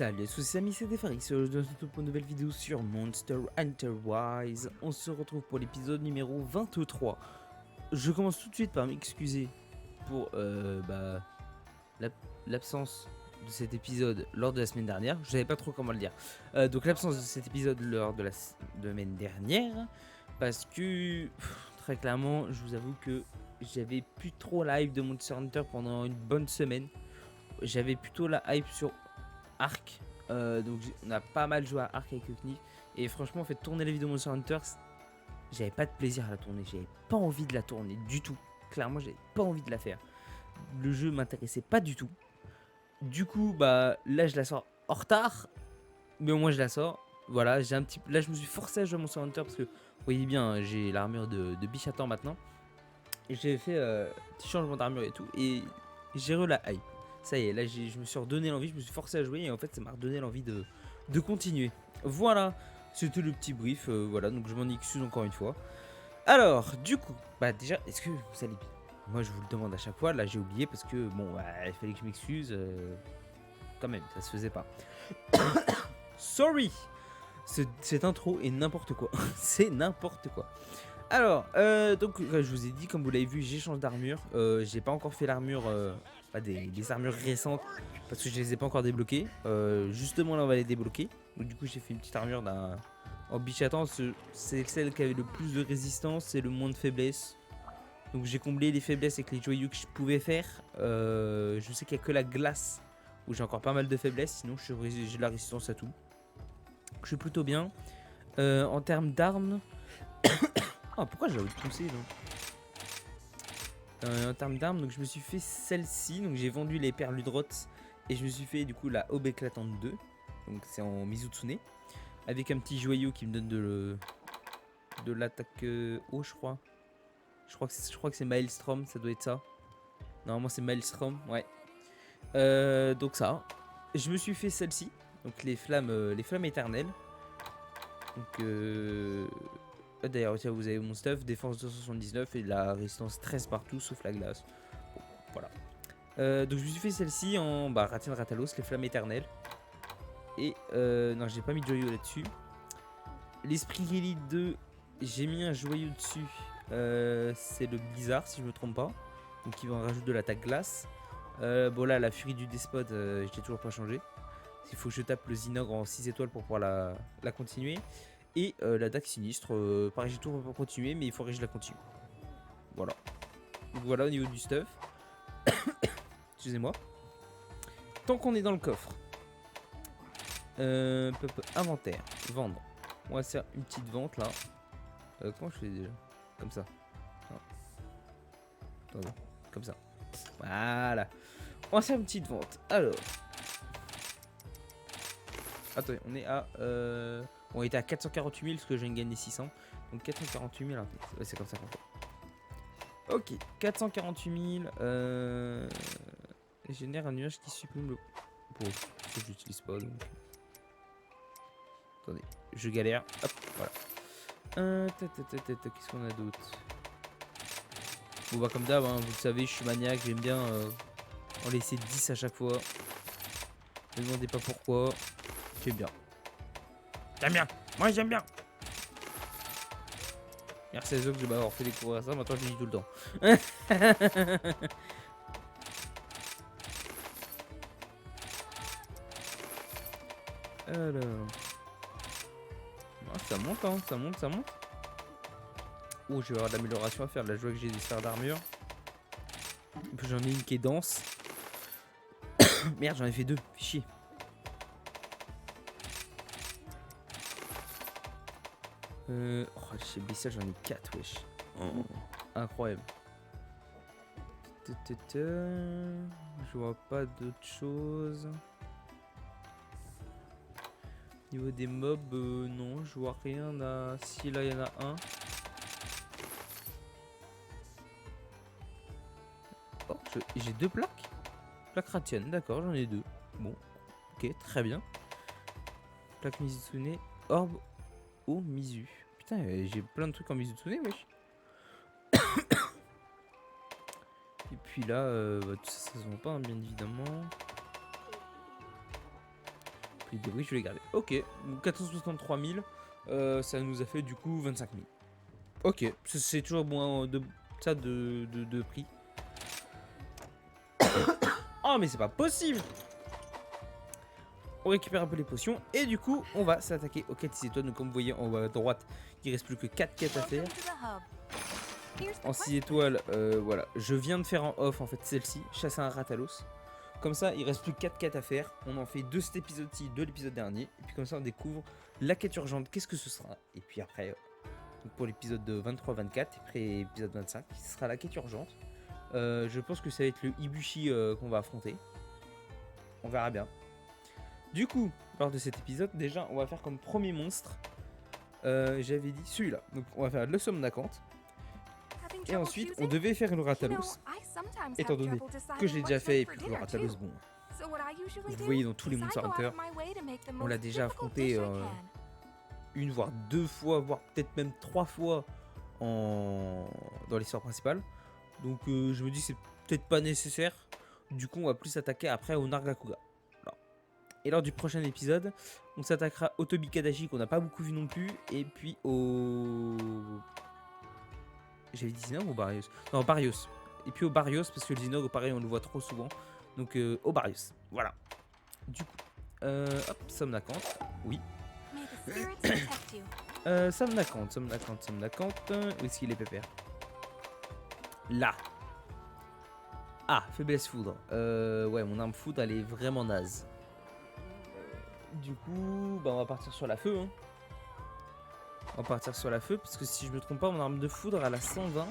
Salut à tous les amis, c'est Defari, aujourd'hui pour une nouvelle vidéo sur Monster Hunter Rise. On se retrouve pour l'épisode numéro 23. Je commence tout de suite par m'excuser pour l'absence de cet épisode lors de la semaine dernière. Je savais pas trop comment le dire. Donc l'absence de cet épisode lors de la semaine dernière. Parce que, très clairement, je vous avoue que j'avais plus trop la hype de Monster Hunter pendant une bonne semaine. J'avais plutôt la hype sur Arc, donc on a pas mal joué à Arc avec le Knif, et franchement, en fait, tourner la vidéo Monster Hunter, j'avais pas de plaisir à la tourner, j'avais pas envie de la tourner du tout. Clairement, j'avais pas envie de la faire. Le jeu m'intéressait pas du tout. Du coup, bah là, je la sors en retard, mais au moins je la sors. Voilà, j'ai un petit, là, je me suis forcé à jouer à Monster Hunter parce que, vous voyez bien, j'ai l'armure de Bichatan maintenant, et j'ai fait petit changement d'armure et tout, et j'ai re la hype. Ça y est, là je me suis redonné l'envie, je me suis forcé à jouer et en fait ça m'a redonné l'envie de continuer. Voilà, c'était le petit brief, voilà, donc je m'en excuse encore une fois. Alors, du coup, bah déjà, est-ce que vous allez bien? Moi je vous le demande à chaque fois, là j'ai oublié parce que bon, bah, il fallait que je m'excuse, quand même, ça se faisait pas. Sorry, cette intro est n'importe quoi, c'est n'importe quoi. Alors, donc je vous ai dit, comme vous l'avez vu, j'ai changé d'armure. J'ai pas encore fait l'armure, des armures récentes, parce que je les ai pas encore débloquées. Justement là, on va les débloquer. Donc du coup, j'ai fait une petite armure d'un en bichatant. C'est celle qui avait le plus de résistance et le moins de faiblesse. Donc j'ai comblé les faiblesses avec les joyaux que je pouvais faire. Je sais qu'il n'y a que la glace où j'ai encore pas mal de faiblesses. Sinon, j'ai de la résistance à tout. Donc, je suis plutôt bien. En termes d'armes. Ah, pourquoi j'ai poussé donc en termes d'armes, donc je me suis fait celle-ci, donc j'ai vendu les perludrotes et je me suis fait du coup la aube éclatante 2, donc c'est en Mizutsune, avec un petit joyau qui me donne de l'attaque haut, je crois. Je crois que c'est Maelstrom, ça doit être ça. Normalement c'est Maelstrom, ouais. Donc ça, je me suis fait celle-ci, donc les flammes éternelles. Donc d'ailleurs, vous avez mon stuff, défense 279 et la résistance 13 partout sauf la glace. Bon, voilà. Donc je me suis fait celle-ci en Ratien Ratalos, les flammes éternelles. Et non, j'ai pas mis de joyau là-dessus. L'esprit élite 2, j'ai mis un joyau dessus. C'est le blizzard si je me trompe pas. Donc il va en rajouter de l'attaque glace. Bon là, la furie du despote, je l'ai toujours pas changé. Il faut que je tape le Zinogre en 6 étoiles pour pouvoir la continuer. Et la dague sinistre, pareil j'ai tout pour continuer, mais il faudrait que je la continue. Voilà. Donc voilà au niveau du stuff. Excusez-moi. Tant qu'on est dans le coffre. Inventaire, vendre. On va faire une petite vente là. Comment je fais déjà? Comme ça. Non. Attendez, comme ça. Voilà. On va faire une petite vente. Alors. Attendez, on est à... on était à 448 000 parce que je viens de gagner 600. Donc 448 000, ouais, c'est comme ça qu'on fait. Ok, 448 000. Génère un nuage qui supprime le... Bon, que j'utilise pas donc. Attendez, je galère. Hop, voilà. Qu'est-ce qu'on a d'autre? Bon bah comme d'hab, hein, vous le savez, je suis maniaque, j'aime bien en laisser 10 à chaque fois. Ne me demandez pas pourquoi. J'aime bien. J'aime bien. Moi j'aime bien. Merci à eux de m'avoir fait découvrir ça, maintenant je le dis tout le temps. Alors. Ah, ça monte, hein, ça monte, ça monte. Oh, je vais avoir de l'amélioration à faire. Là, je vois que j'ai des sphères d'armure. J'en ai une qui est dense. Merde, j'en ai fait deux. Chier. Oh, chez Bestial, j'en ai 4, wesh. Oh, incroyable. Je vois pas d'autre chose. Niveau des mobs, non, je vois rien là. Si, là, il y en a un. Oh, j'ai deux plaques. Plaque ratienne, d'accord, j'en ai deux. Bon, ok, très bien. Plaque Mizutsune, orbe au Mizu. Putain, j'ai plein de trucs en Mizutsune, wesh. Et puis là, tout ça, ça se vend pas, hein, bien évidemment. Les débris, je vais les garder. Ok, donc 463 000, ça nous a fait du coup 25 000. Ok, c'est toujours bon de ça de prix. Oh, mais c'est pas possible! On récupère un peu les potions et du coup, on va s'attaquer aux quêtes 6 étoiles. Donc, comme vous voyez en haut à droite, il reste plus que 4 quêtes à faire. En 6 étoiles, voilà. Je viens de faire en off en fait celle-ci, chasser un ratalos. Comme ça, il reste plus que 4 quêtes à faire. On en fait 2 cet épisode-ci, 2 l'épisode dernier. Et puis comme ça, on découvre la quête urgente. Qu'est-ce que ce sera? Et puis après, donc pour l'épisode 23-24, et après l'épisode 25, ce sera la quête urgente. Je pense que ça va être le Ibushi qu'on va affronter. On verra bien. Du coup, lors de cet épisode, déjà, on va faire comme premier monstre. J'avais dit celui-là. Donc on va faire le Somnacanthe. Et ensuite, on devait faire le Ratalos. Étant donné que je l'ai déjà fait, et puis que le Ratalos, bon, vous voyez dans tous les Monster Hunter, on l'a déjà affronté une, voire 2 fois, voire peut-être même 3 fois dans l'histoire principale. Donc je me dis que c'est peut-être pas nécessaire. Du coup, on va plus s'attaquer après au Nargacuga. Voilà. Et lors du prochain épisode, on s'attaquera au Tobikadashi qu'on n'a pas beaucoup vu non plus. Et puis au... J'avais dit Zinog ou Barrios? Non, Barrios. Et puis au Barrios, parce que le Zinog, pareil, on le voit trop souvent. Donc au Barrios. Voilà. Du coup, hop, Somnacanthe. Oui. Somnacanthe. Où est-ce qu'il est, Pépère? Là. Ah, faiblesse foudre. Ouais, mon arme foudre, elle est vraiment naze. Du coup, bah, on va partir sur la feu. Hein. On va partir sur la feu, parce que si je me trompe pas, mon arme de foudre, elle a 120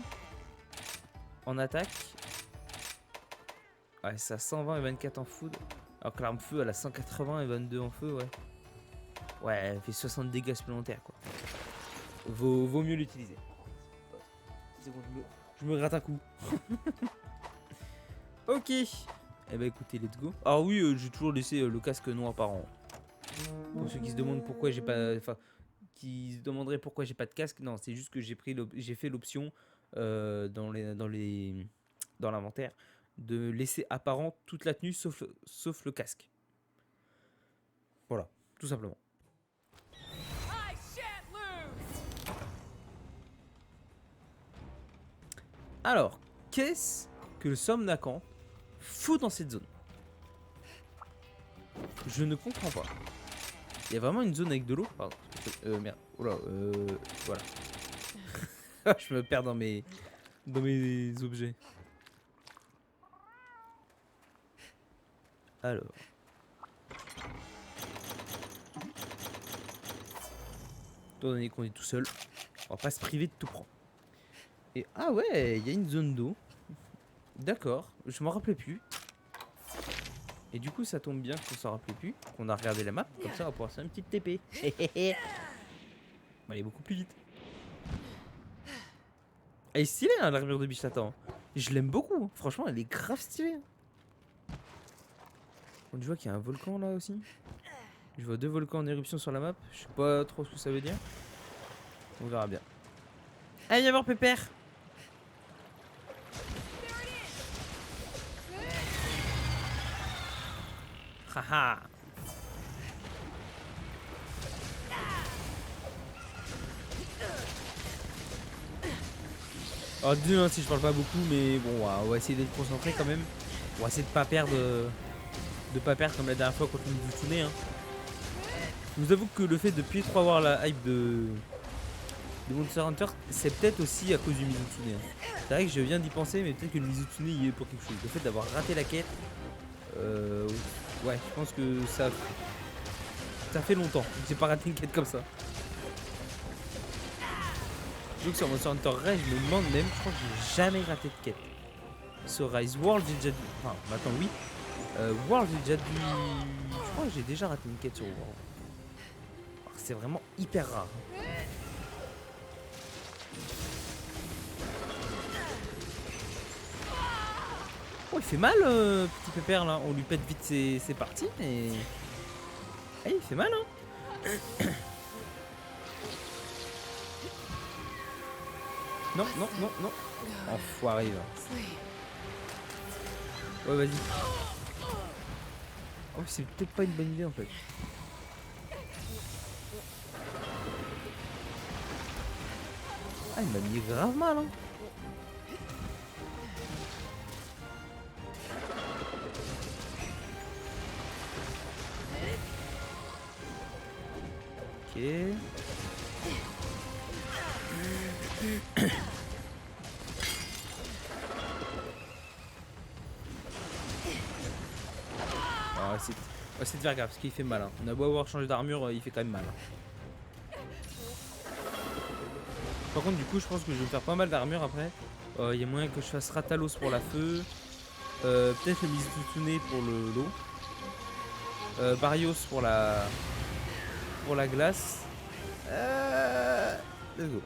en attaque. Ouais, c'est à 120 et 24 en foudre. Alors que l'arme feu, elle a 180 et 22 en feu, ouais. Ouais, elle fait 60 dégâts supplémentaires, quoi. Vaut mieux l'utiliser. C'est bon, je me gratte un coup. Ok. Eh ben écoutez, let's go. Ah oui, j'ai toujours laissé le casque noir apparent. Pour ceux qui se demandent pourquoi j'ai pas... Enfin, qui se demanderaient pourquoi j'ai pas de casque. Non, c'est juste que j'ai fait l'option dans l'inventaire de laisser apparent toute la tenue sauf le casque. Voilà, tout simplement. Alors, qu'est-ce que le Somnacanthe fout dans cette zone? Je ne comprends pas. Il y a vraiment une zone avec de l'eau? Pardon. Merde. Oula, voilà. Je me perds dans mes objets. Alors. Étant donné qu'on est tout seul, on va pas se priver de tout prendre. Et ah ouais, il y a une zone d'eau. D'accord, je m'en rappelais plus. Et du coup, ça tombe bien qu'on s'en rappelait plus, qu'on a regardé la map, comme ça on va pouvoir faire une petite TP. On va aller beaucoup plus vite. Elle est stylée, hein, l'armure de Bichattan. Je l'aime beaucoup, hein. Franchement, elle est grave stylée. Je vois qu'il y a un volcan là aussi. Je vois 2 volcans en éruption sur la map. Je sais pas trop ce que ça veut dire. On verra bien. Allez, viens voir Pépère. Haha. Alors dis-le si je parle pas beaucoup, mais bon, on va essayer d'être concentré quand même. On va essayer de pas perdre comme la dernière fois contre le Mizutsune. Hein. Je vous avoue que le fait de plus trop avoir la hype de Monster Hunter, c'est peut-être aussi à cause du Mizutsune. Hein. C'est vrai que je viens d'y penser, mais peut-être que le Mizutsune y est pour quelque chose. Le fait d'avoir raté la quête, ouais, je pense que ça fait longtemps que j'ai pas raté une quête comme ça. Donc sur Monster Hunter Rise, je me demande même, je crois que j'ai jamais raté de quête. Sur Rise World, j'ai déjà dû... Enfin, maintenant oui. World, j'ai déjà dû... Je crois que j'ai déjà raté une quête sur World. C'est vraiment hyper rare. Oh, il fait mal, petit Pépère, là. On lui pète vite ses parties, mais... Eh, il fait mal, hein. Non, non, non, non. Enfoiré, là. Ouais, vas-y. Oh, c'est peut-être pas une bonne idée, en fait. Ah, il m'a mis grave mal, hein. Ok. On va essayer de faire gaffe parce qu'il fait mal, hein. On a beau avoir changé d'armure, il fait quand même mal, hein. Par contre, du coup, je pense que je vais me faire pas mal d'armure après. Il y a moyen que je fasse Ratalos pour la feu. Peut-être le Mizutune pour le l'eau. Barrios pour la glace. Let's go.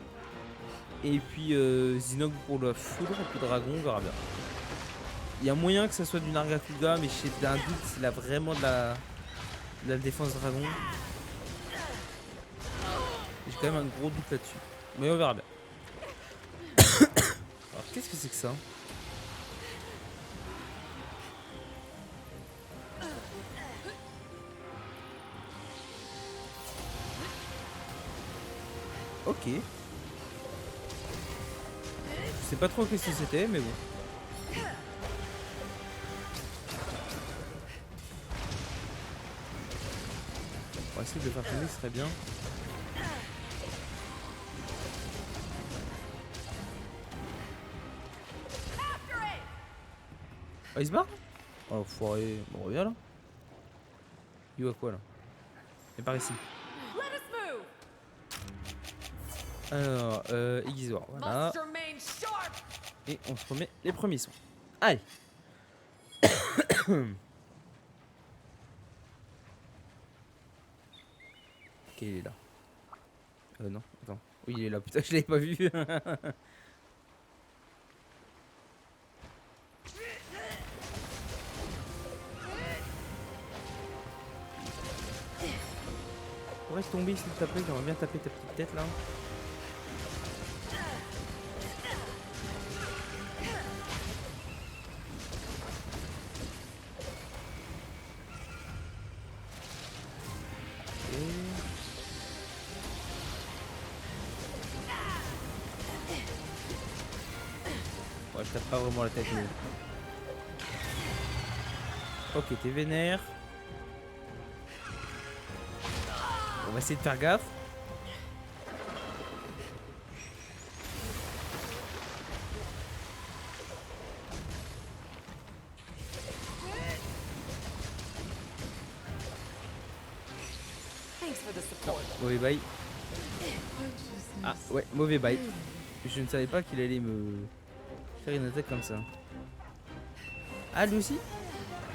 Et puis Zinog pour la foudre. Et puis Dragon, on verra bien. Il y a moyen que ça soit du Nargacuga, mais j'ai un doute s'il a vraiment de la défense dragon. J'ai quand même un gros doute là-dessus. Mais on verra bien. Alors, qu'est-ce que c'est que ça? Ok. Je sais pas trop qu'est-ce que c'était, mais bon. On va essayer de le faire tomber, ce serait bien. Ah, il se barre? Oh, foiré. Bon, reviens là. Il voit quoi là? Il est par ici. Alors, aiguisoire, voilà. Et on se remet les premiers soins. Allez. Ok, il est là. Non, attends. Oui, il est là. Putain, je l'avais pas vu. Reste tomber s'il te plaît, j'aimerais bien taper ta petite tête là. Ouais, je tape pas vraiment la tête. Mais... Ok, t'es vénère. On va essayer de faire gaffe. Mauvais bail. Ah ouais, mauvais bail. Je ne savais pas qu'il allait me faire une attaque comme ça. Ah, lui aussi?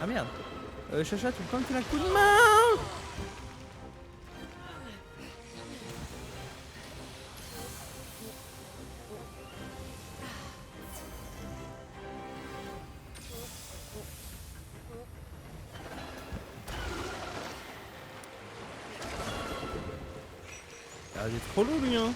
Ah merde. Chacha, tu peux pas me filer un coup de main? Ah, il est trop lourd lui, hein.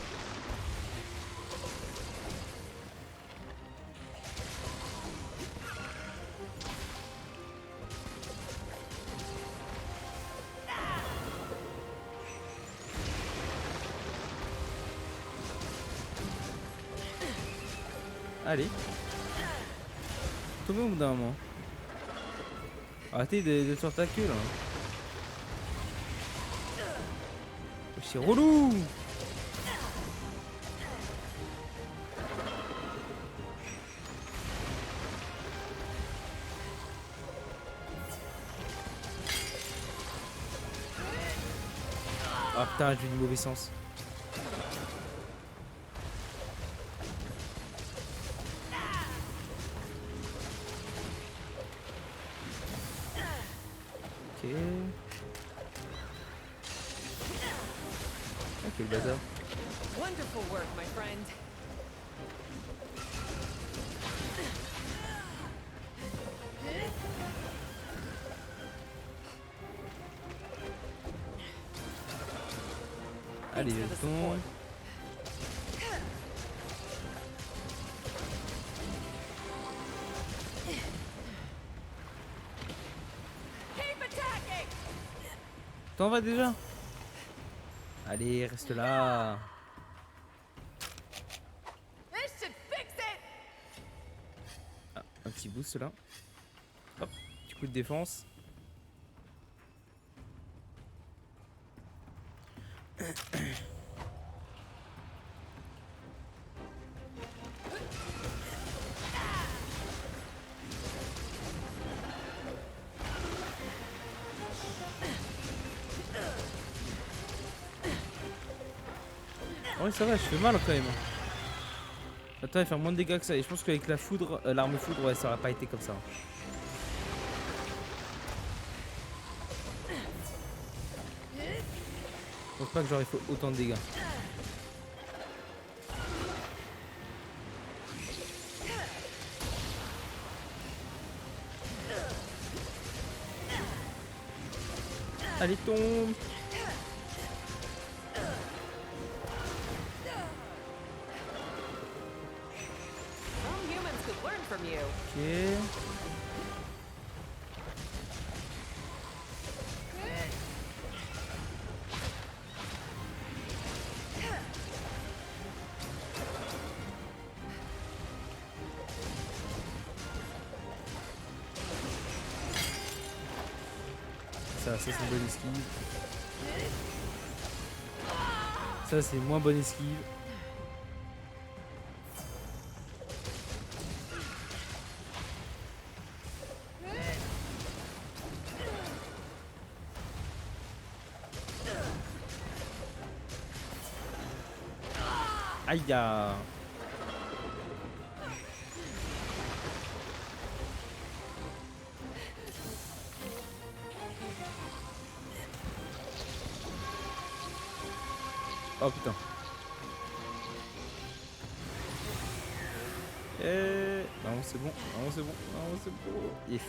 Allez. Tombez au bout d'un moment. Arrêtez de sur ta queue là. C'est relou. Ah putain, j'ai du mauvais sens. Ok. Ok, le bazar. Wonderful work, my friend. Allez, je tombe. T'en vas déjà? Allez, reste là. petit boost là. Hop, petit coup de défense. Ouais, ça va, je fais mal quand même. Attends, il va faire moins de dégâts que ça. Et je pense qu'avec la foudre, l'arme foudre, ouais, ça aurait pas été comme ça. Je pense pas que j'aurais fait autant de dégâts. Allez, tombe. Some humans could learn from you. Ok. Ça c'est une bonne esquive. Ça c'est moins bonne esquive. Aïe ya. Oh putain. Non c'est bon, non c'est bon, non c'est bon. Yes.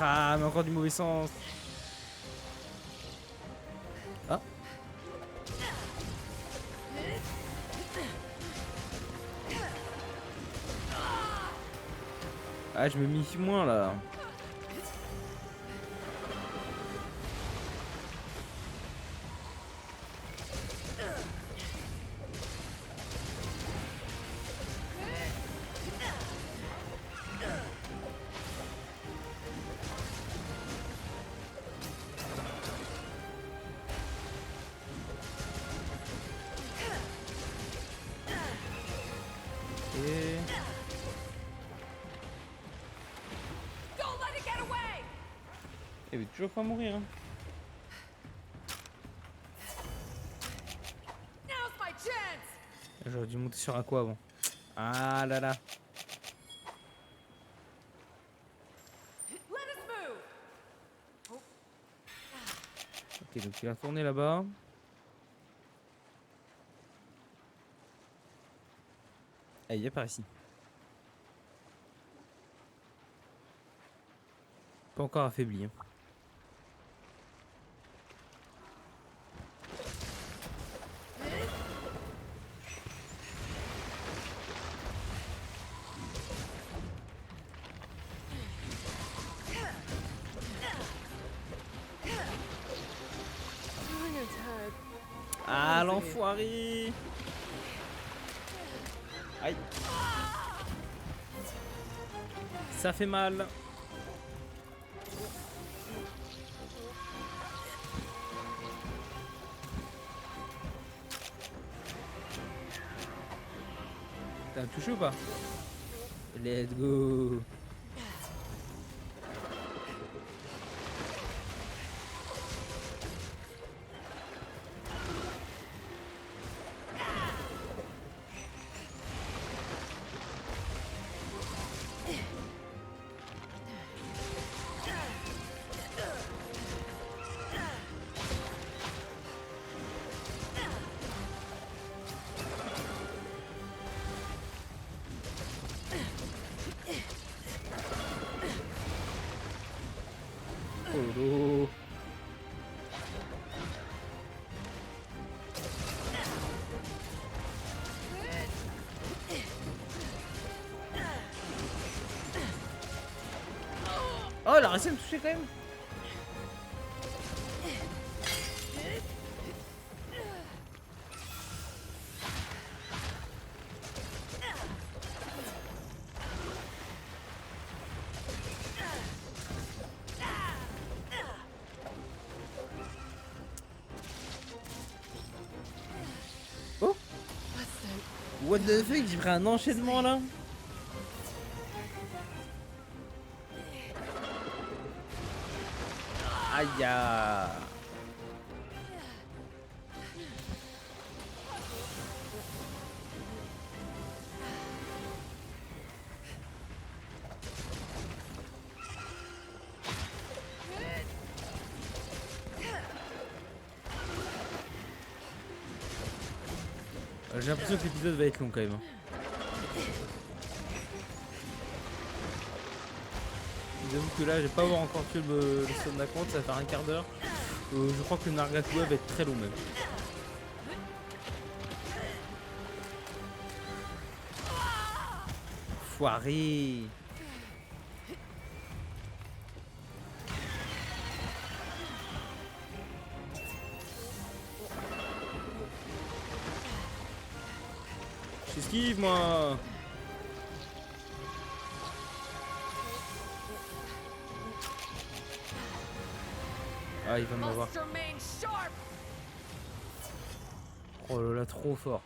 Ah, mais encore du mauvais sens. Ah. Ah, je me méfie moins là. Et... Don't let it get away! il veut toujours pas mourir. Hein. Now's my chance! J'aurais dû monter sur un quoi avant. Ah là là. Let us move! Ok, donc il a tourné là-bas. Ah, il est par ici. Pas encore affaibli. Hein. Ah l'enfoiré. Aïe. Ça fait mal. T'as touché ou pas? Let's go. Oh. Oh, elle a réussi à me toucher quand même. what the fuck, j'ai pris un enchaînement là. Aïe ya. J'ai l'impression que l'épisode va être long quand même. J'avoue que là, j'ai pas encore tué le son de la compte, ça va faire un quart d'heure. Je crois que le Nargacuga va être très long même. Foiré. J'esquive moi. Ah, il va m'avoir. Must remain sharp. Oh là là, trop fort.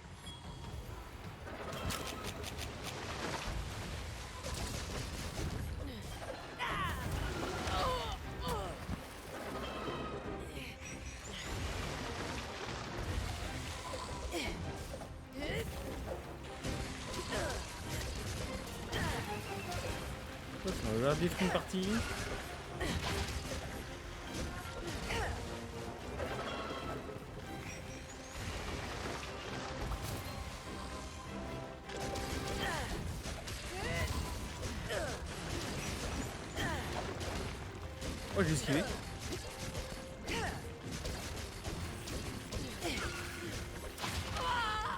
On va vivre une partie. Oh, j'ai esquivé.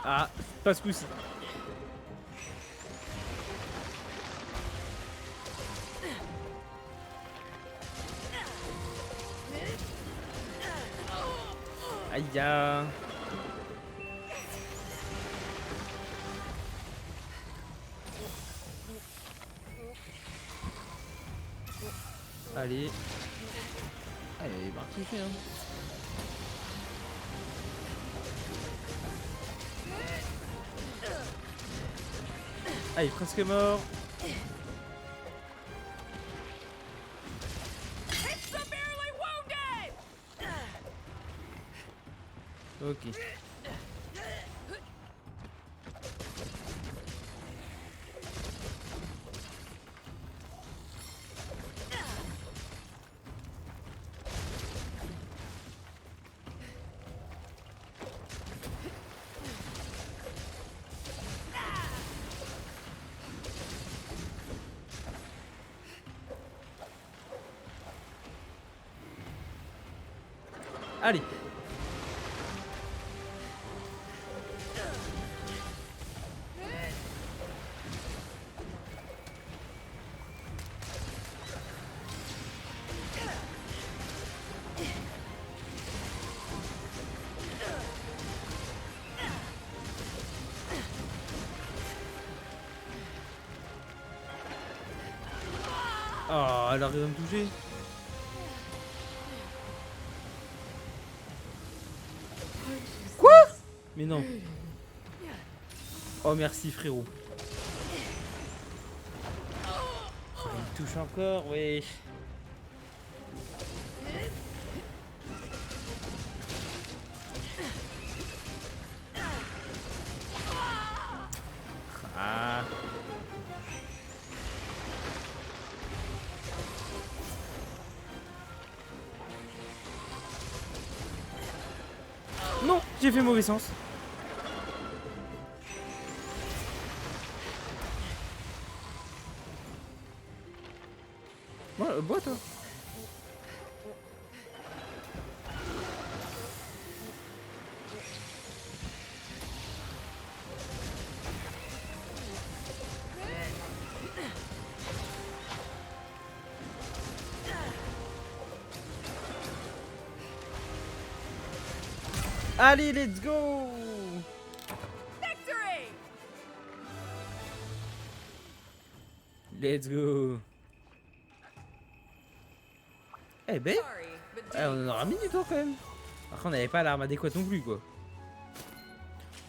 Ah, pas ce coup-ci. Aïe ya. Allez. Allez, marqué, hein. Ah, il est presque mort. It's severely wounded. Ok. Allez. Oh, elle arrive à me toucher. Quoi? Mais non. Oh, merci frérot. Il me touche encore, wesh. Ah. Non, j'ai fait mauvais sens. Bois toi. Allez, let's go. Victory. Let's go. Eh ben, Sorry, but on en aura mis du temps quand même. Après, on n'avait pas l'arme adéquate non plus, quoi.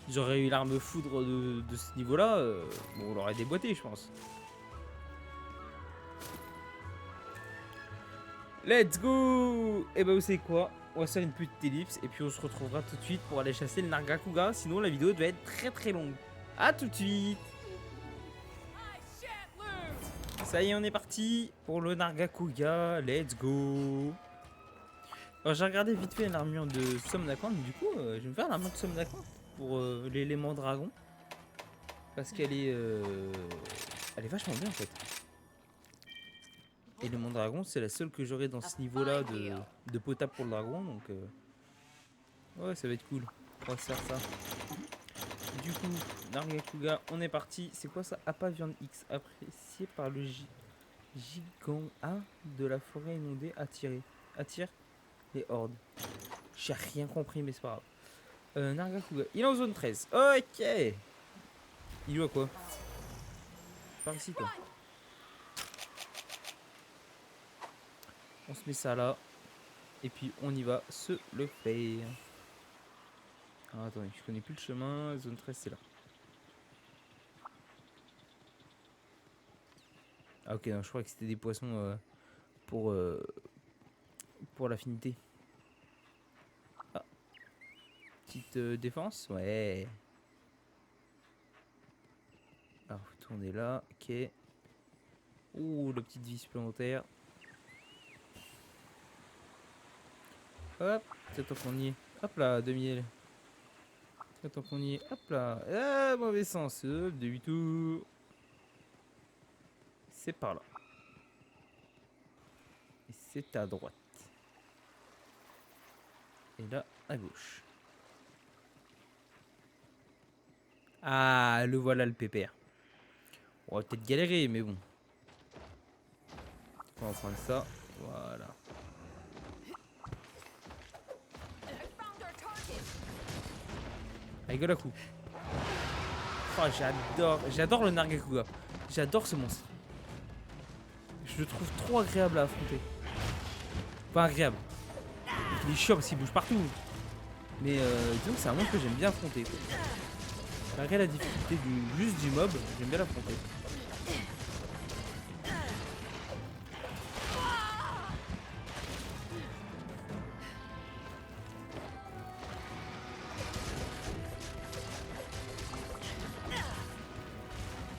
J'aurais eu l'arme foudre de ce niveau-là, bon, on l'aurait déboîté, je pense. Let's go! Et bah, vous savez quoi? On va faire une petite ellipse et puis on se retrouvera tout de suite pour aller chasser le Nargacuga. Sinon, la vidéo devait être très très longue. A tout de suite! I shan't lose. Ça y est, on est parti pour le Nargacuga. Let's go! Alors, j'ai regardé vite fait l'armure de Somnacant. Du coup, je vais me faire l'armure de Somnacant pour l'élément dragon. Parce qu'elle est, elle est vachement bien en fait. Élément dragon, c'est la seule que j'aurai dans ce niveau-là de potable pour le dragon. Donc, ouais, ça va être cool. On va se faire ça. Du coup, Nargacuga, on est parti. C'est quoi ça? Appât viande X, apprécié par le gigant A de la forêt inondée, attire les hordes. J'ai rien compris, mais c'est pas grave. Nargacuga, il est en zone 13. Ok. Il joue à quoi? Par ici, toi. On se met ça là. Et puis on y va se le faire. Alors attendez, je connais plus le chemin. Zone 13, c'est là. Ah ok, non, je crois que c'était des poissons pour l'affinité. Ah. Petite défense. Ouais. Alors, faut tourner là. Ok. Ouh, la petite vie supplémentaire. Hop, attends qu'on y est. Hop là, 2000. Attends qu'on y est. Hop là. Ah, mauvais sens. Début tout. C'est par là. Et c'est à droite. Et là, à gauche. Ah, le voilà le pépère. On va peut-être galérer, mais bon. On va prendre ça. Voilà. I found our target. Rigole à coup. Oh, j'adore le Nargacuga. J'adore ce monstre. Je le trouve trop agréable à affronter. Pas agréable. Il est chiant parce qu'il bouge partout. Mais disons que c'est un monstre que j'aime bien affronter. Quoi. Malgré la difficulté juste du mob, j'aime bien l'affronter.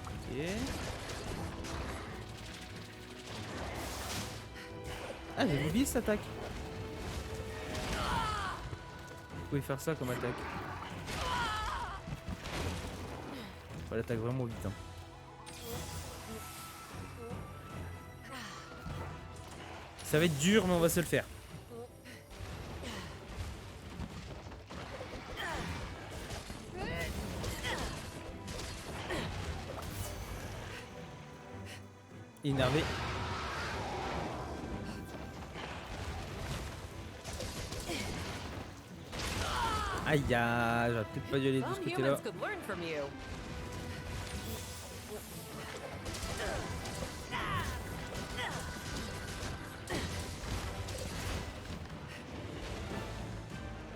Ok. Ah, j'ai oublié cette attaque. Vous pouvez faire ça comme attaque. Elle attaque vraiment vite. Hein. Ça va être dur, mais on va se le faire. Énervé. Aïe, j'aurais peut-être pas dû aller de ce Some côté-là. humans could learn from you.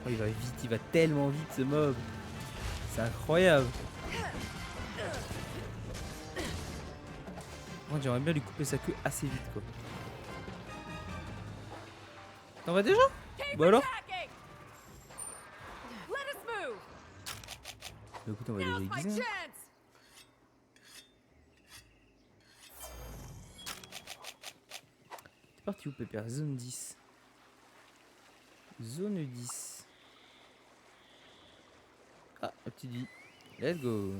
Oh, il va vite, il va tellement vite ce mob. C'est incroyable. Moi, j'aimerais bien lui couper sa queue assez vite, quoi. T'en vas déjà? Keep Bah alors? attacking. Let us move. Bah écoute, on va Now's les my aiguiser. Hein. chance. C'est parti où, Pépère? Zone 10. Zone 10. Ah, la petite vie. Let's go.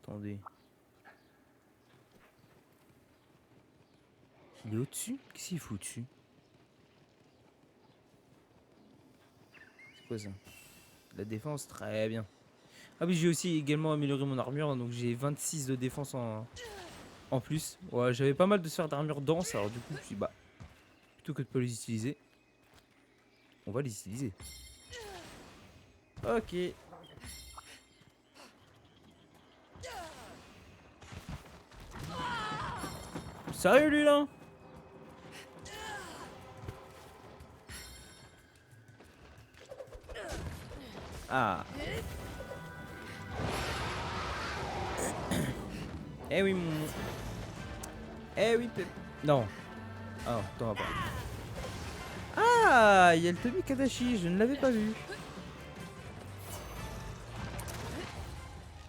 Attendez. Il est au-dessus? Qu'est-ce qu'il fout au-dessus? C'est quoi ça? La défense, très bien. Ah oui, j'ai aussi également amélioré mon armure, donc j'ai 26 de défense en plus. Ouais, j'avais pas mal de sphères d'armure dense, alors du coup, je me suis dit, bah, plutôt que de pas les utiliser, on va les utiliser. Ok. Sérieux lui là? Ah. Eh oui, mon. Eh oui, non. Oh, t'en vas pas. Ah, il y a le Tobi Kadashi, je ne l'avais pas vu.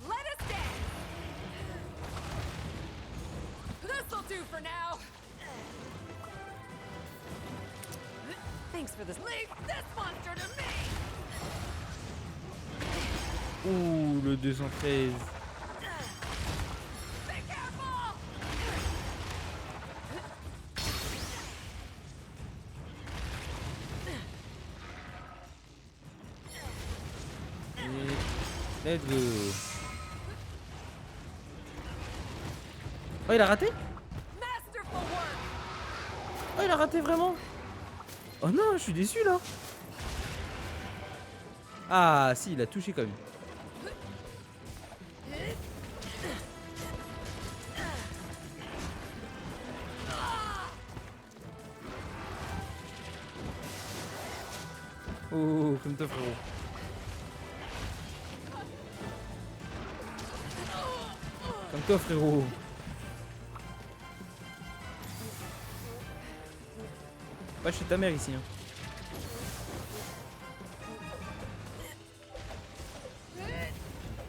Let us dance. This'll do for now. Thanks for this. Leave this monster to me. Ouh, le 213. Be careful. Et let's go. Oh, il a raté? Masterful work. Oh, il a raté vraiment? Oh non, je suis déçu là. Ah, si, il a touché quand même. Oh, comme toi, frérot. Comme toi, frérot. Ouais, je suis ta mère ici. Hein.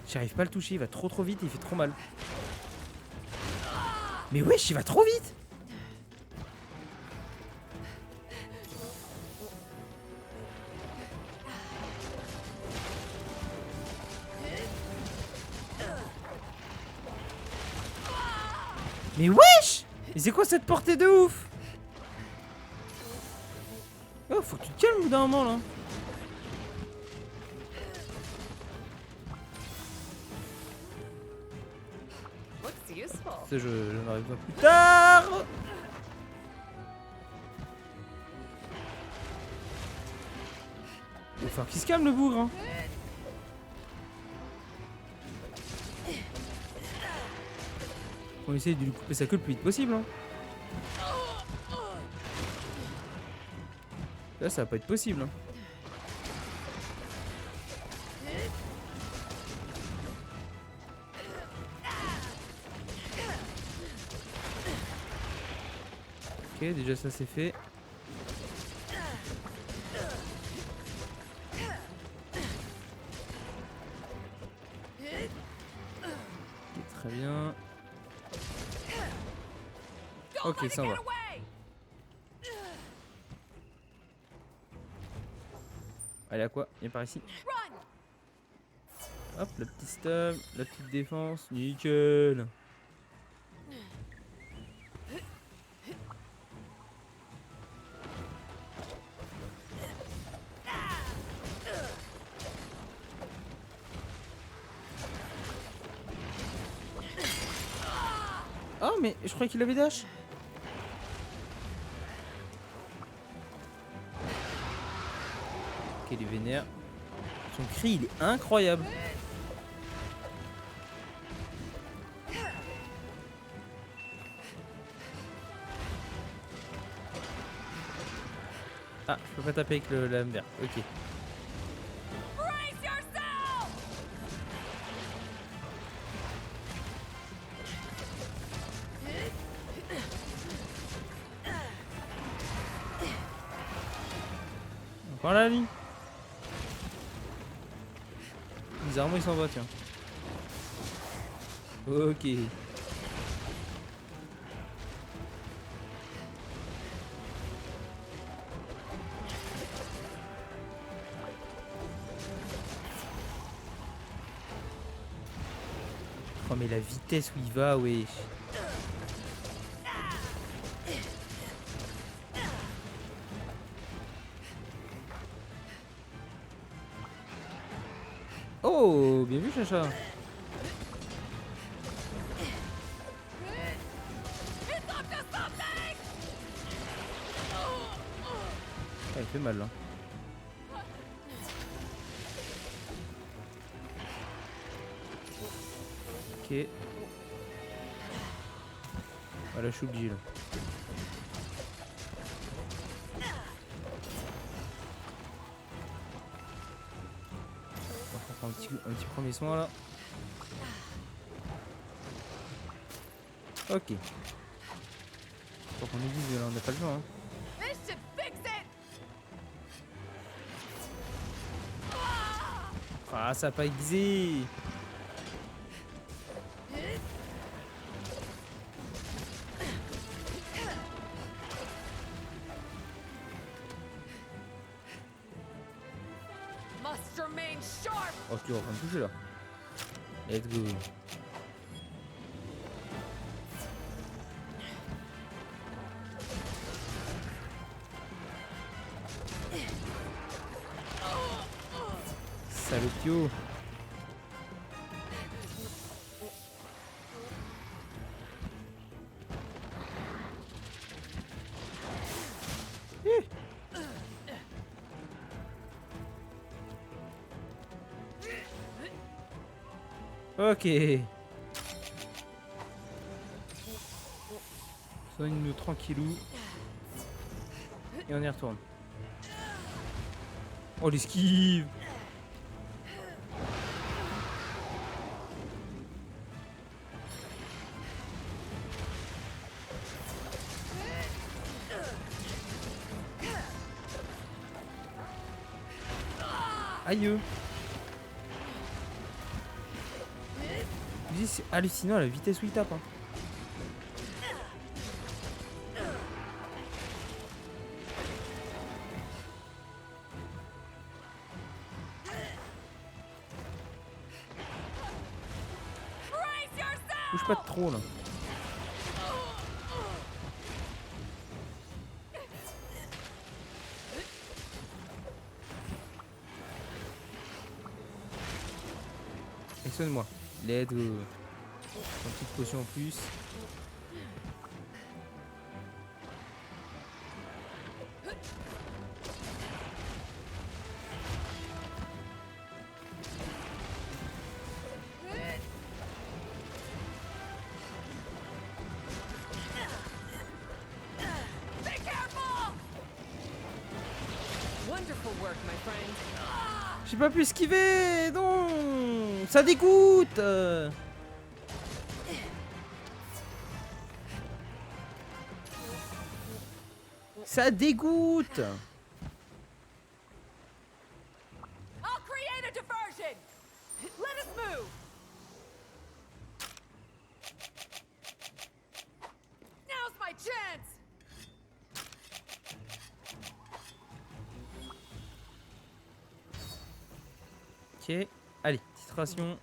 J'arrive pas à le toucher, il va trop vite et il fait trop mal. Mais wesh, il va trop vite. Mais wesh! Mais c'est quoi cette portée de ouf? Oh, faut que tu te calmes au bout d'un moment là. Looks useful. Ça, je n'arrive pas plus tard. Il va falloir qu'il se calme le bougre. Hein. On essaye de lui couper sa queue le plus vite possible. Hein. Là, ça va pas être possible. Hein. Ok, déjà ça c'est fait. Ok, très bien. Don't Ok, let it ça get va. away. Allez, à quoi? Viens par ici. Run. Hop, le petit stun, la petite défense. Nickel. Oh, mais je croyais qu'il avait dash. Ok, il est vénère. Son cri, il est incroyable. Ah, je peux pas taper avec la lame verte. Ok. Brace yourself. Encore la ligne. Bizarrement, il s'en va, tiens. Ok. Oh, mais la vitesse où il va, wesh. Oh, bien vu, Chacha. It's up to something. Ah, il fait mal, là. Ok. Voilà, je suis obligé, là. petit premier soin là. Ok. Faut qu'on nous dise là, on n'a pas le temps. Hein. This should fix it. Ah, ça a pas aiguisé. Must remain sharp. Oh, je suis en train de toucher là. Let's go. Salopio. Ok. Soigne-nous tranquillou. Et on y retourne. Oh l'esquive. Aïe. C'est hallucinant la vitesse où il tape. Hein. Bouge pas de trop là. Excuse-moi. Let's go. Une petite potion en plus. Wonderful work, my friend. J'ai pas pu esquiver. Non. Ça dégoûte. Ça dégoûte. I'll create a diversion. Let us move. Now's my chance. Ok. Allez, petite ration.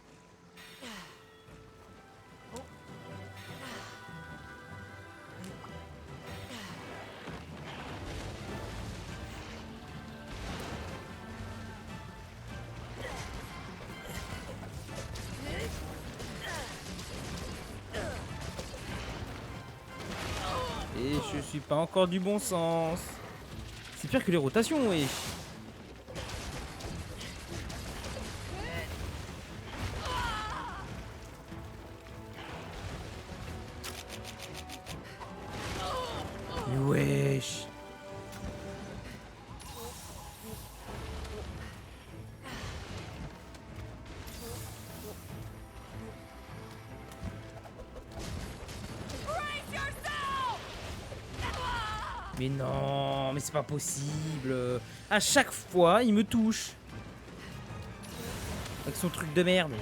Et je suis pas encore du bon sens. C'est pire que les rotations, wesh. Mais wesh. Brace yourself. Mais non, mais c'est pas possible. À chaque fois, il me touche. Avec son truc de merde.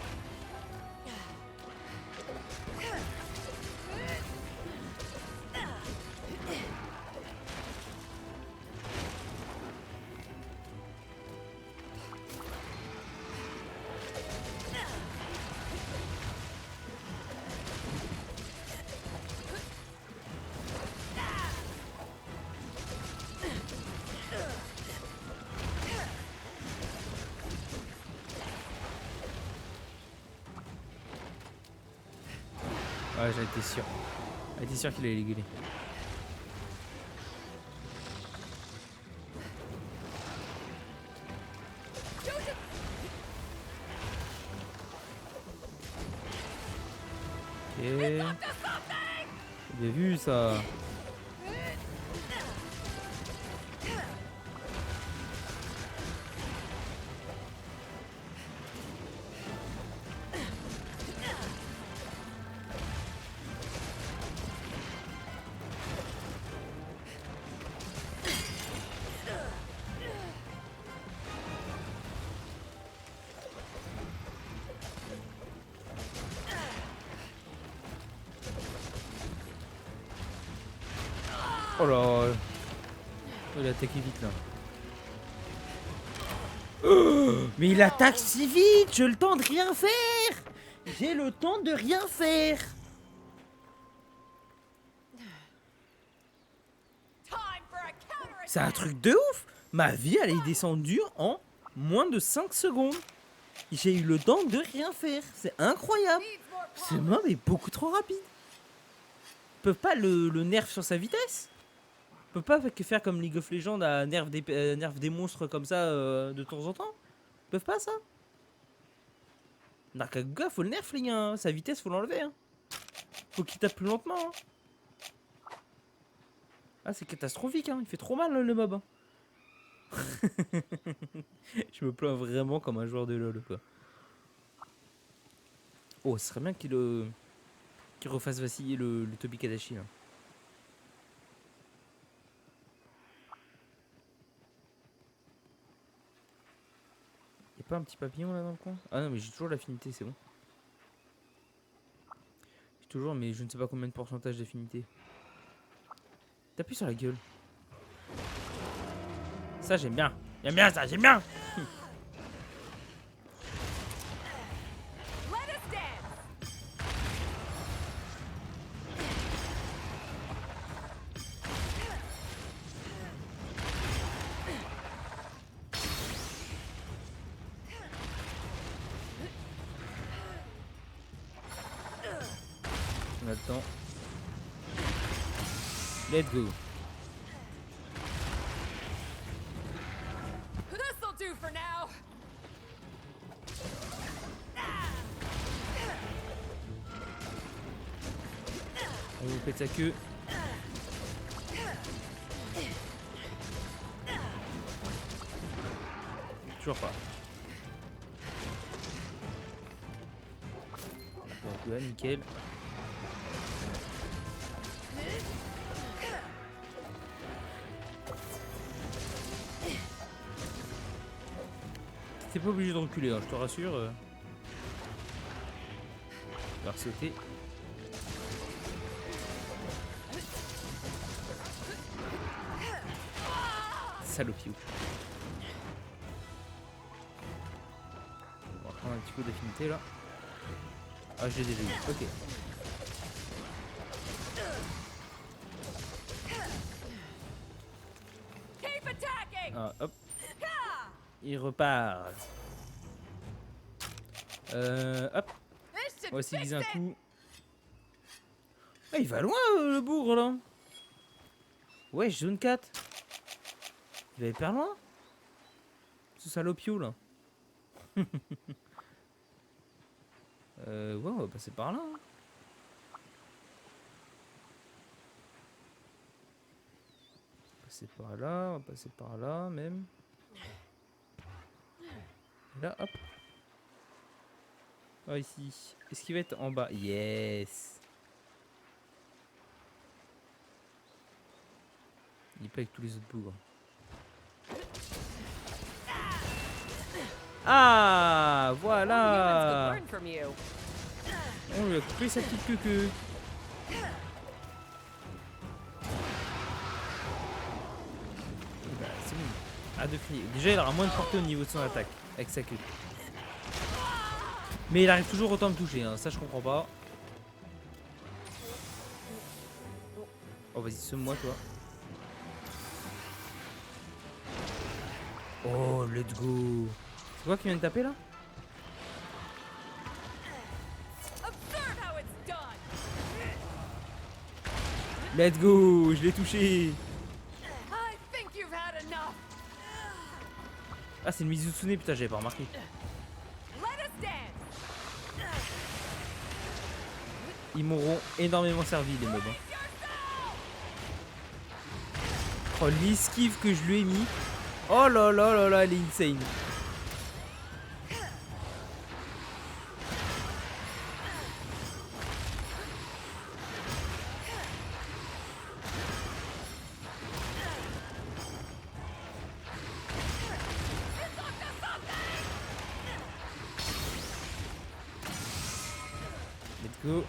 Ouais, j'en étais sûr. J'étais sûr qu'il allait les gueuler. Ok. J'ai vu ça. Oh là. Il a attaqué vite là. Oh, mais il attaque si vite. J'ai le temps de rien faire. J'ai le temps de rien faire. C'est un truc de ouf. Ma vie, elle est descendue en moins de 5 secondes. J'ai eu le temps de rien faire. C'est incroyable. C'est moi, mais beaucoup trop rapide. Ils peuvent pas le nerf sur sa vitesse. Ils peuvent pas faire comme League of Legends à nerf des monstres comme ça de temps en temps. Ils peuvent pas ça. Nakaguga, faut le nerf, les gars. Sa vitesse, faut l'enlever. Hein. Faut qu'il tape plus lentement. Hein. Ah, c'est catastrophique. Hein. Il fait trop mal, le mob. Hein. Je me plains vraiment comme un joueur de LoL, quoi. Oh, ce serait bien qu'il refasse vaciller le Tobi Kadashi, là. Y'a pas un petit papillon, là, dans le coin? Ah non, mais j'ai toujours l'affinité, c'est bon. J'ai toujours, mais je ne sais pas combien de pourcentage d'affinité. T'appuies sur la gueule. Ça, j'aime bien. J'aime bien ça, j'aime bien. On a le temps. Let's go. This'll do for now. On vous pète sa queue. Toujours pas. Donc ouais, nickel. T'es pas obligé de reculer, hein, je te rassure. On va sauter. Salopio. On va prendre un petit coup d'affinité là. Ah, je l'ai déjà eu. Ok. Keep attacking. Ah, hop. Il repart. Hop. This should On va essayer de fix viser un it. coup. Ah, il va loin le bourg là. Ouais, zone 4. Il va hyper loin. Ce salopio là. Ouais, on va passer par là. Hein. Passer par là, on va passer par là même. Et là, hop. Ah, ici. Est-ce qu'il va être en bas? Yes. Il est pas avec tous les autres bougres. Ah, voilà. Learn from you. On lui a coupé sa petite queue. Bah, c'est bon. Ah, de crier. Déjà, il aura moins de portée au niveau de son attaque avec sa queue. Mais il arrive toujours autant à me toucher, hein. Ça je comprends pas. Oh, vas-y, somme-moi, toi. Oh, let's go. C'est quoi qui vient de taper là? Observe how it's done. Let's go, je l'ai touché. I think you've had enough. Ah, c'est une Mizutsune, putain, j'avais pas remarqué. Let us dance. Ils m'auront énormément servi, les mobs. Hein. Oh, l'esquive que je lui ai mis. Oh là là là là, elle est insane. Let's go.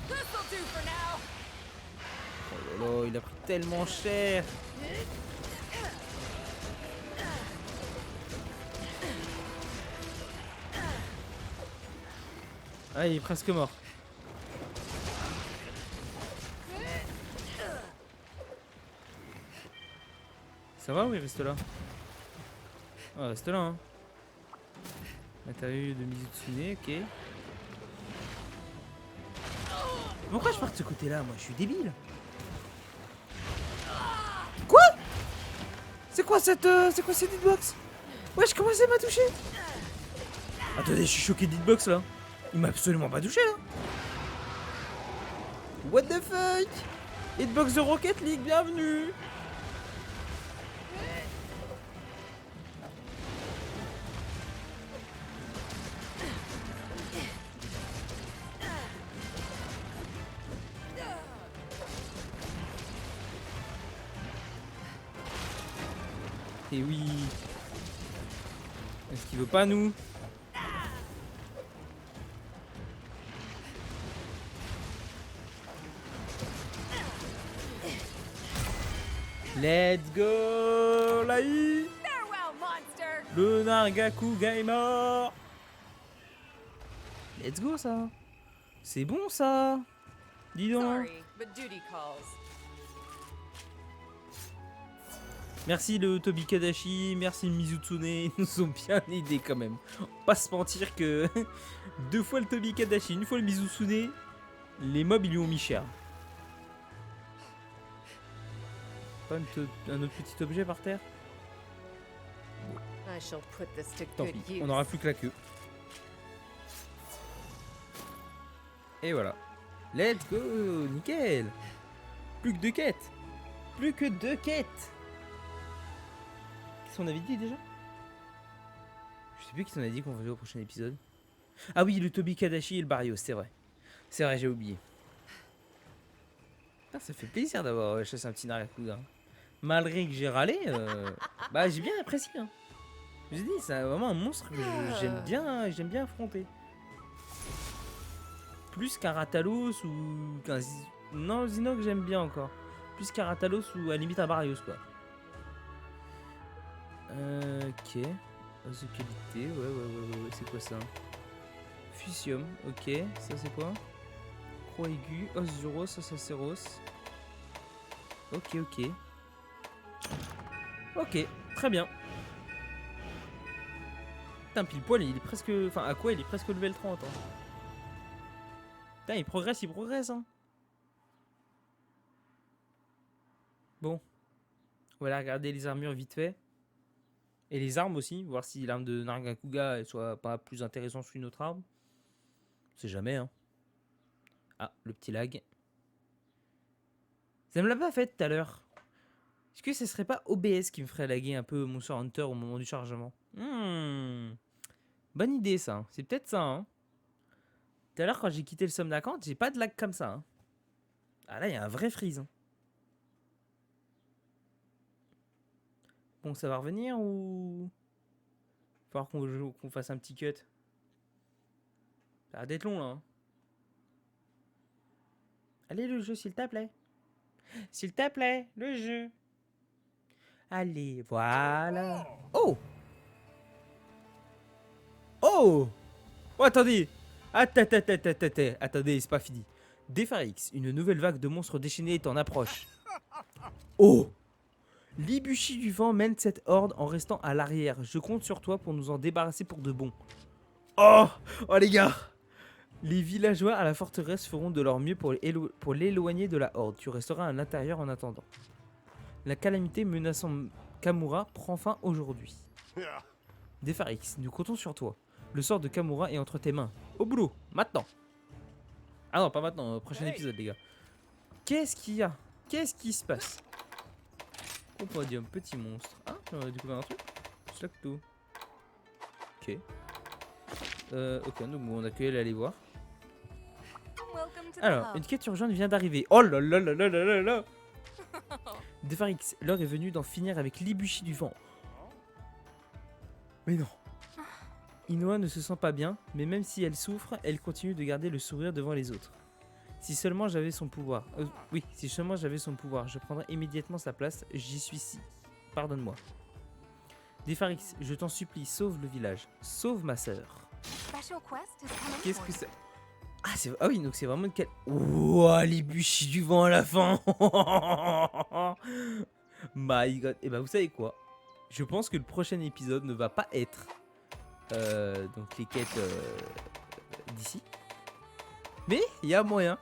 This'll do il a pris tellement cher. Ah, il est presque mort. Ça va ou il reste là? Ah, reste là, hein. Matériau de Mizutsune, ok. Pourquoi je pars de ce côté-là, moi? Je suis débile. Quoi? C'est quoi cette hitbox? Wesh, comment ça m'a touché? Attendez, je suis choqué d'hitbox là. Il m'a absolument pas touché là. What the fuck? Hitbox de Rocket League, bienvenue. Et oui. Est-ce qu'il veut pas nous? Let's go, Lai. Farewell, monster! Le Nargacuga est mort. Let's go ça. C'est bon ça. Dis donc. Sorry, but duty calls. Merci le Tobi Kadashi, merci le Mizutsune, ils nous ont bien aidés quand même. On va pas se mentir que 2 fois le Tobi Kadashi, 1 fois le Mizutsune, les mobs ils lui ont mis cher. Pas un autre petit objet par terre? I shall put this to Tant good pis, use. on n'aura plus que la queue. Et voilà. Let's go, nickel. Plus que 2 quêtes. Plus que 2 quêtes. Qu'est-ce qu'on avait dit déjà? Je sais plus qui on a dit qu'on faisait au prochain épisode. Ah oui, le Tobi Kadashi et le Barrios, c'est vrai. C'est vrai, j'ai oublié. Ah, ça fait plaisir d'avoir chassé un petit Nargacuga. Malgré que j'ai râlé, bah j'ai bien apprécié. Hein. Je vous ai dit, c'est vraiment un monstre que j'aime bien affronter. Plus qu'un Ratalos ou qu'un... Non, Zinok j'aime bien encore. Plus qu'un Ratalos ou à la limite un Barrios quoi. Ok. Os de qualité, ouais, c'est quoi ça? Fusium, ok. Ça c'est quoi? Croix aiguë, os du rose, ça c'est rose. Ok. Ok, très bien. Putain, pile poil, il est presque... Enfin, à quoi il est presque level 30 hein. Putain, il progresse hein. Bon. On va aller regarder les armures vite fait. Et les armes aussi, voir si l'arme de Nargacuga elle soit pas plus intéressante qu'une autre arme. On sait jamais hein. Ah, le petit lag. Ça me l'a pas fait tout à l'heure. Est-ce que ce serait pas OBS qui me ferait laguer un peu Monster Hunter au moment du chargement? Bonne idée ça, c'est peut-être ça hein. Tout à l'heure quand j'ai quitté le Somnacant, j'ai pas de lag comme ça hein. Ah là il y a un vrai freeze hein. Bon ça va revenir ou... Il va falloir qu'on fasse un petit cut. Ça va d'être long là hein. Allez le jeu s'il te plaît. S'il te plaît, le jeu. Allez, voilà. Oh! Oh! Oh, attendez! Attendez, c'est pas fini. Defarix, une nouvelle vague de monstres déchaînés est en approche. Oh! L'ibushi du vent mène cette horde en restant à l'arrière. Je compte sur toi pour nous en débarrasser pour de bon. Oh! Oh les gars! Les villageois à la forteresse feront de leur mieux pour l'éloigner de la horde. Tu resteras à l'intérieur en attendant. La calamité menaçant Kamura prend fin aujourd'hui. Defarix, nous comptons sur toi. Le sort de Kamura est entre tes mains. Au boulot, maintenant. Ah non, pas maintenant, prochain épisode les gars. Qu'est-ce qu'il y a? Qu'est-ce qui se passe? Compodium, petit monstre. Ah, on a découvert un truc. Slacto. Ok. Ok, donc bon, on a que elle à aller voir. Alors, une quête urgente vient d'arriver. Oh là là là là là là là. Defarix, l'heure est venue d'en finir avec l'ibushi du vent. Mais non. Inoa ne se sent pas bien, mais même si elle souffre, elle continue de garder le sourire devant les autres. Si seulement j'avais son pouvoir. Oui, si seulement j'avais son pouvoir, je prendrais immédiatement sa place. J'y suis si. Pardonne-moi. Defarix, je t'en supplie, sauve le village. Sauve ma sœur. Special quest is coming Qu'est-ce for que you. c'est? Ah oui, donc c'est vraiment une quête. Ouah, les bûches du vent à la fin. My god. Et bah vous savez quoi? Je pense que le prochain épisode ne va pas être donc les quêtes d'ici. Mais il y a moyen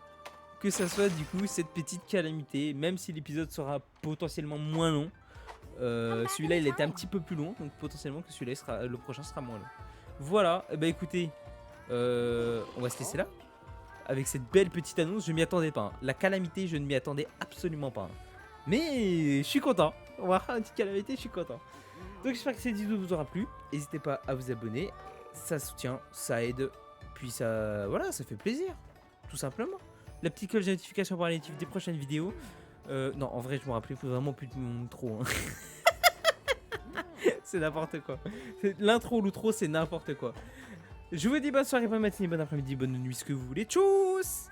que ça soit du coup cette petite calamité, même si l'épisode sera potentiellement moins long. Celui-là il était un petit peu plus long, donc potentiellement que celui-là sera, le prochain sera moins long. Voilà, et bah écoutez, on va se laisser là. Avec cette belle petite annonce, je m'y attendais pas. Hein. La calamité, je ne m'y attendais absolument pas. Hein. Mais je suis content. On va faire une petite calamité, je suis content. Donc j'espère que cette vidéo vous aura plu. N'hésitez pas à vous abonner. Ça soutient, ça aide. Puis ça, voilà, ça fait plaisir. Tout simplement. La petite cloche de notification pour les notifs des prochaines vidéos. Non, en vrai, je me rappelais, il faut vraiment plus de trop. Hein. C'est n'importe quoi. L'intro ou l'outro, c'est n'importe quoi. Je vous dis bonne soirée, bonne matinée, bon après-midi, bonne nuit, ce que vous voulez. Tchuss!